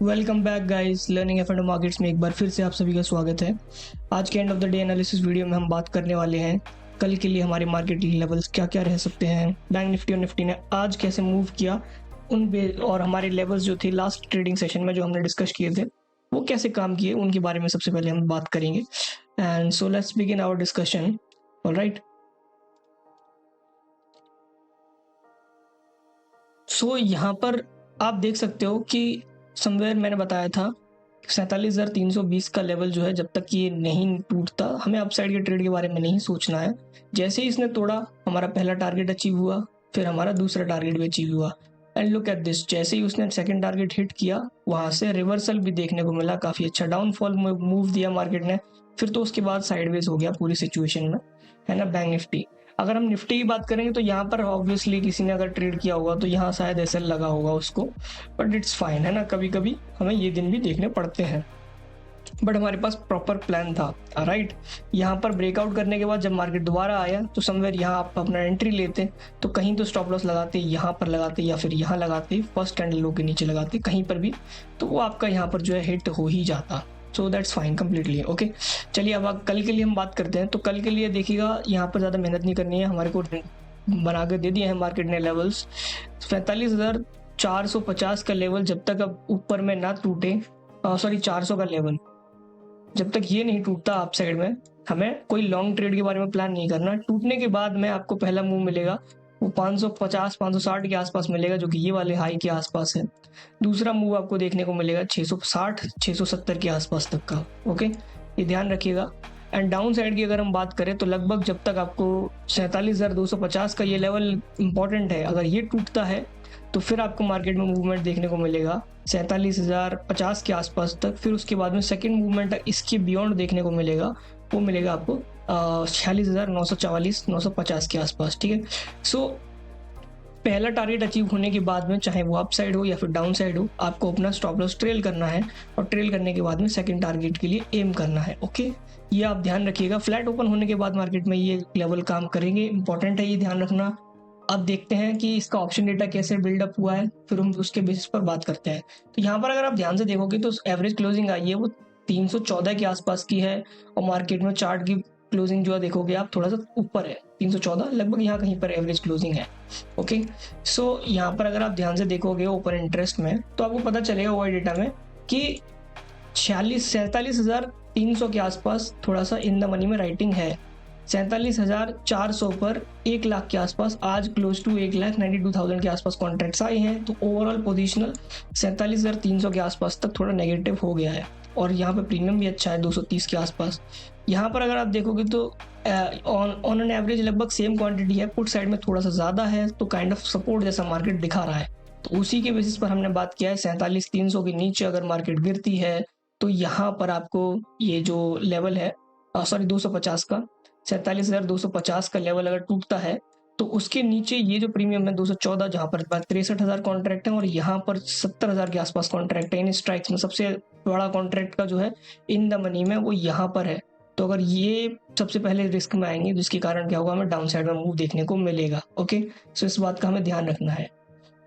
Welcome back guys, learning F and markets में एक बार फिर से आप सभी का स्वागत है। आज के end of the day analysis video में हम बात करने वाले हैं कल के लिए हमारे मार्केट लेवल्स क्या क्या रह सकते हैं, बैंक निफ्टी और निफ्टी ने आज कैसे मूव किया और हमारे लेवल्स जो थे लास्ट ट्रेडिंग सेशन में जो हमने डिस्कस किए थे वो कैसे काम किए, उनके बारे में सबसे पहले हम बात करेंगे। And so let's begin our discussion. Alright, so यहाँ पर आप देख सकते हो कि समवेयर मैंने बताया था 47,320 का लेवल जो है, जब तक ये नहीं टूटता हमें अपसाइड के ट्रेड के बारे में नहीं सोचना है। जैसे ही इसने तोड़ा, हमारा पहला टारगेट अचीव हुआ, फिर हमारा दूसरा टारगेट भी अचीव हुआ। एंड लुक एट दिस, जैसे ही उसने सेकंड टारगेट हिट किया वहां से रिवर्सल भी देखने को मिला, काफी अच्छा डाउनफॉल मूव दिया मार्केट ने। फिर तो उसके बाद साइडवेज हो गया पूरी सिचुएशन में, है ना, बैंक निफ्टी। अगर हम निफ्टी की बात करेंगे तो यहाँ पर ऑब्वियसली किसी ने अगर ट्रेड किया होगा तो यहाँ शायद एसएल लगा होगा उसको, बट इट्स फाइन, है ना। कभी कभी हमें ये दिन भी देखने पड़ते हैं, बट हमारे पास प्रॉपर प्लान था। राइट, यहाँ पर ब्रेकआउट करने के बाद जब मार्केट दोबारा आया तो समवेयर यहाँ आप अपना एंट्री लेते, तो कहीं तो स्टॉप लॉस लगाते, यहाँ पर लगाते या फिर यहाँ लगाते, फर्स्ट कैंडल लो के नीचे लगाते, कहीं पर भी, तो वो आपका यहाँ पर जो है हिट हो ही जाता। So that's fine completely okay. चलिए अब कल के लिए हम बात करते हैं। तो कल के लिए देखिएगा, यहाँ पर ज़्यादा मेहनत नहीं करनी है, हमारे को बना के दे दिया है मार्केट ने लेवल्स। 45,450 का लेवल जब तक अब ऊपर में ना टूटे, सॉरी 400 का लेवल जब तक ये नहीं टूटता अप साइड में, हमें कोई लॉन्ग ट्रेड के बारे में प्लान नहीं करना। टूटने के बाद में आपको पहला मूव मिलेगा वो 550 560 के आसपास मिलेगा, जो कि ये वाले हाई के आसपास है। दूसरा मूव आपको देखने को मिलेगा 660 670 के आसपास तक का। ओके, ये ध्यान रखिएगा। एंड डाउन साइड की अगर हम बात करें तो लगभग जब तक आपको 47,250 का ये लेवल इंपॉर्टेंट है, अगर ये टूटता है तो फिर आपको मार्केट में मूवमेंट देखने को मिलेगा 47,050 के आसपास तक। फिर उसके बाद में सेकंड मूवमेंट इसके बियॉन्ड देखने को मिलेगा, वो मिलेगा आपको 46,944 950 के आसपास। ठीक है, सो पहला टारगेट अचीव होने के बाद में, चाहे वो अप साइड हो या फिर डाउन साइड हो, आपको अपना स्टॉप लॉस ट्रेल करना है, और ट्रेल करने के बाद में सेकंड टारगेट के लिए एम करना है। ओके, ये आप ध्यान रखिएगा। फ्लैट ओपन होने के बाद मार्केट में ये लेवल काम करेंगे, इंपॉर्टेंट है ये ध्यान रखना। अब देखते हैं कि इसका ऑप्शन डेटा कैसे बिल्डअप हुआ है, फिर हम उसके बेसिस पर बात करते हैं। तो यहाँ पर अगर आप ध्यान से देखोगे तो एवरेज क्लोजिंग आई है वो 314 के आसपास की है, और मार्केट में चार्ट की क्लोजिंग जो है देखोगे आप थोड़ा सा ऊपर है, 314 लगभग यहाँ कहीं पर एवरेज क्लोजिंग है। ओके, सो यहाँ पर अगर आप ध्यान से देखोगे ओपन इंटरेस्ट में तो आपको पता चलेगा वाई डेटा में कि 47,300 के आसपास थोड़ा सा इन द मनी में राइटिंग है। 47,400 पर 1 लाख के आसपास आज क्लोज टू 1,92,000 के आसपास कॉन्ट्रैक्ट्स आए हैं। तो ओवरऑल पोजीशनल 47,300 के आसपास तक थोड़ा नेगेटिव हो गया है, और यहाँ पे प्रीमियम भी अच्छा है 230 के आसपास। यहाँ पर अगर आप देखोगे तो ऑन एन एवरेज लगभग सेम क्वांटिटी है, पुट साइड में थोड़ा सा ज़्यादा है, तो काइंड ऑफ सपोर्ट जैसा मार्केट दिखा रहा है। तो उसी के बेसिस पर हमने बात किया है 47,300 के नीचे अगर मार्केट गिरती है तो यहाँ पर आपको ये जो लेवल है, सॉरी 250 का, 47,250 का लेवल अगर टूटता है तो उसके नीचे ये जो प्रीमियम है 214, जहाँ पर 63,000 कॉन्ट्रैक्ट है, और यहाँ पर 70,000 के आसपास कॉन्ट्रैक्ट है। इन स्ट्राइक्स में सबसे बड़ा कॉन्ट्रैक्ट का जो है इन द मनी में वो यहाँ पर है। तो अगर ये सबसे पहले रिस्क में आएंगे, जिसके कारण क्या होगा, हमें डाउन साइड में मूव देखने को मिलेगा। ओके, सो इस बात का हमें ध्यान रखना है।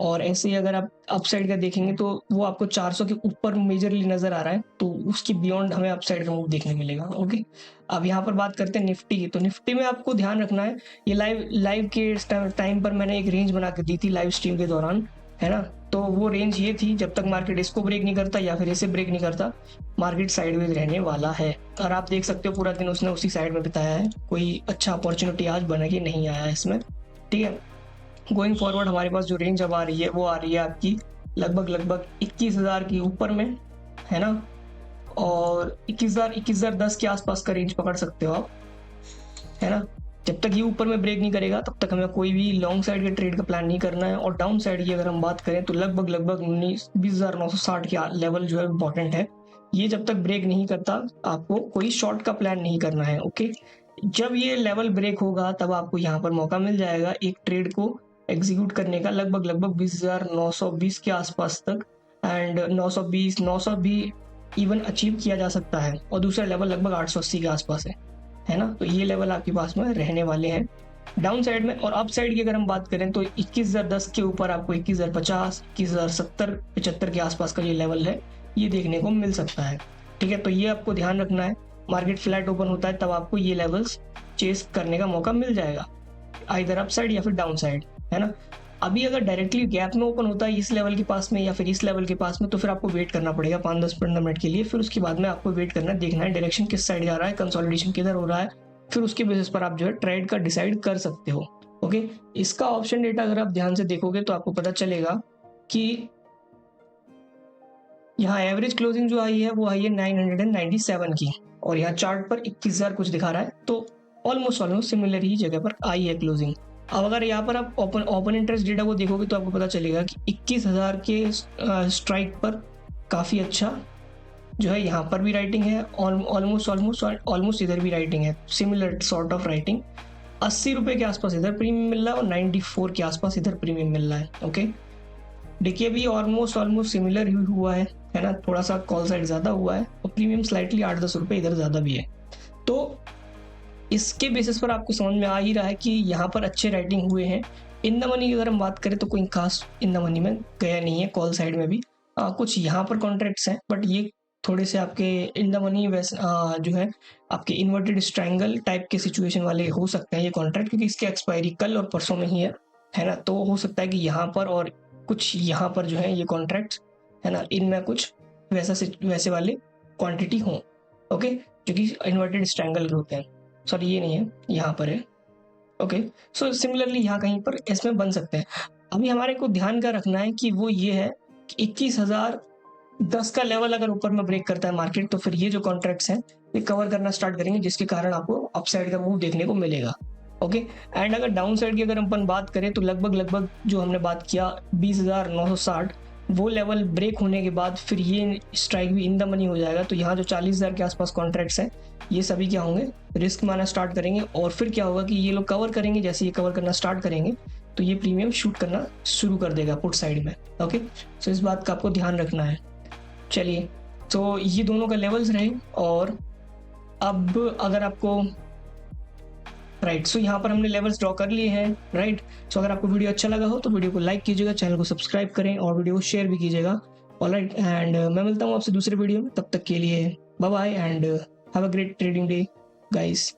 और ऐसे ही अगर आप अपसाइड का देखेंगे तो वो आपको 400 के ऊपर मेजरली नजर आ रहा है, तो उसके बियॉन्ड हमें अपसाइड का मूव देखने मिलेगा। ओके, अब यहाँ पर बात करते हैं निफ्टी की। तो निफ्टी में आपको ध्यान रखना है, ये लाइव के टाइम पर मैंने एक रेंज बना के दी थी लाइव स्ट्रीम के दौरान, है ना। तो वो रेंज ये थी, जब तक मार्केट इसको ब्रेक नहीं करता या फिर इसे ब्रेक नहीं करता, मार्केट साइडवेज रहने वाला है। और आप देख सकते हो पूरा दिन उसने उसी साइड में बिताया है, कोई अच्छा अपॉर्चुनिटी आज बना के नहीं आया है इसमें। ठीक है, गोइंग फॉरवर्ड हमारे पास जो रेंज अब आ रही है वो आ रही है आपकी लगभग 21,000 के ऊपर में, है ना, और 21,010 के आसपास का रेंज पकड़ सकते हो आप, है ना। जब तक ये ऊपर में ब्रेक नहीं करेगा तब तक हमें कोई भी लॉन्ग साइड के ट्रेड का प्लान नहीं करना है। और डाउन साइड की अगर हम बात करें तो लगभग 20,960 के लेवल जो है इंपॉर्टेंट है। ये जब तक ब्रेक नहीं करता आपको कोई शॉर्ट का प्लान नहीं करना है। ओके, जब ये लेवल ब्रेक होगा तब आपको यहाँ पर मौका मिल जाएगा एक ट्रेड को एग्जीक्यूट करने का, लगभग 20,920 के आसपास तक। एंड 920 भी इवन अचीव किया जा सकता है, और दूसरा लेवल लगभग 880 के आसपास है ना। तो ये लेवल आपके पास में रहने वाले हैं। डाउन साइड में। और अप साइड की अगर हम बात करें तो 21,010 के ऊपर आपको 21,050, 21,070, 75 के आसपास का ये लेवल है, ये देखने को मिल सकता है। ठीक है, तो ये आपको ध्यान रखना है। मार्केट फ्लैट ओपन होता है तब आपको ये लेवल्स चेस करने का मौका मिल जाएगा, आइदर अप साइड या फिर डाउन साइड, है ना। अभी अगर डायरेक्टली गैप में ओपन होता है इस लेवल के पास में या फिर इस लेवल के पास में, तो फिर आपको वेट करना पड़ेगा 5-10-15 मिनट के लिए। फिर उसके बाद में आपको वेट करना, देखना है डायरेक्शन किस साइड जा रहा है, कंसोलिडेशन किधर हो रहा है, फिर उसके बेसिस पर आप जो है ट्रेड का डिसाइड कर सकते हो। ओके, इसका ऑप्शन डेटा अगर आप ध्यान से देखोगे तो आपको पता चलेगा कि यहाँ एवरेज क्लोजिंग जो आई है वो आई है 997 की, और यहाँ चार्ट पर 21,000 कुछ दिखा रहा है, तो ऑलमोस्ट सिमिलर ही जगह पर आई है क्लोजिंग। अब अगर यहाँ पर आप ओपन इंटरेस्ट डेटा को देखोगे तो आपको पता चलेगा कि 21,000 के स्ट्राइक पर काफ़ी अच्छा जो है यहाँ पर भी राइटिंग है, ऑलमोस्ट इधर भी राइटिंग है, सिमिलर सॉर्ट ऑफ राइटिंग। 80 रुपये के आसपास इधर प्रीमियम मिल रहा है और 94 के आसपास इधर प्रीमियम मिल रहा है। ओके, देखिए भी ऑलमोस्ट सिमिलर ही हुआ है ना, थोड़ा सा कॉल साइड ज़्यादा हुआ है और प्रीमियम स्लाइटली 8-10 रुपये इधर ज़्यादा भी है। तो इसके बेसिस पर आपको समझ में आ ही रहा है कि यहाँ पर अच्छे राइटिंग हुए हैं। इन द मनी की अगर हम बात करें तो कोई खास इन द मनी में गया नहीं है, कॉल साइड में भी कुछ यहाँ पर कॉन्ट्रैक्ट्स हैं, बट ये थोड़े से आपके इन द मनी वैसे जो है आपके इन्वर्टेड स्ट्रायंगल टाइप के सिचुएशन वाले हो सकते हैं ये कॉन्ट्रैक्ट, क्योंकि इसकी एक्सपायरी कल और परसों में ही है ना। तो हो सकता है कि यहाँ पर और कुछ यहाँ पर जो है ये कॉन्ट्रैक्ट्स है ना, इनमें कुछ वैसे वाले क्वांटिटी हों। ओके, जो कि इन्वर्टेड स्ट्रायंगल होते हैं। सॉरी, ये नहीं है, यहाँ पर है। ओके, सो सिमिलरली यहाँ कहीं पर इसमें बन सकते हैं। अभी हमारे को ध्यान का रखना है कि वो ये है कि 21,010 का लेवल अगर ऊपर में ब्रेक करता है मार्केट, तो फिर ये जो कॉन्ट्रैक्ट्स हैं ये कवर करना स्टार्ट करेंगे, जिसके कारण आपको अपसाइड का मूव देखने को मिलेगा। ओके, एंड अगर डाउन साइड की अगर अपन बात करें तो लगभग जो हमने बात किया 20,960, वो लेवल ब्रेक होने के बाद फिर ये स्ट्राइक भी इन द मनी हो जाएगा। तो यहाँ जो 40,000 के आसपास कॉन्ट्रैक्ट्स हैं ये सभी क्या होंगे, रिस्क माना स्टार्ट करेंगे, और फिर क्या होगा कि ये लोग कवर करेंगे। जैसे ये कवर करना स्टार्ट करेंगे तो ये प्रीमियम शूट करना शुरू कर देगा पुट साइड में। ओके, सो इस बात का आपको ध्यान रखना है। चलिए, तो ये दोनों का लेवल्स रहे। और अब अगर आपको राइट, सो यहाँ पर हमने लेवल्स ड्रॉ कर लिए हैं। राइट, सो अगर आपको वीडियो अच्छा लगा हो तो वीडियो को लाइक कीजिएगा, चैनल को सब्सक्राइब करें और वीडियो को शेयर भी कीजिएगा। ऑलराइट, एंड मैं मिलता हूँ आपसे दूसरे वीडियो में, तब तक के लिए bye bye and have a great trading day guys.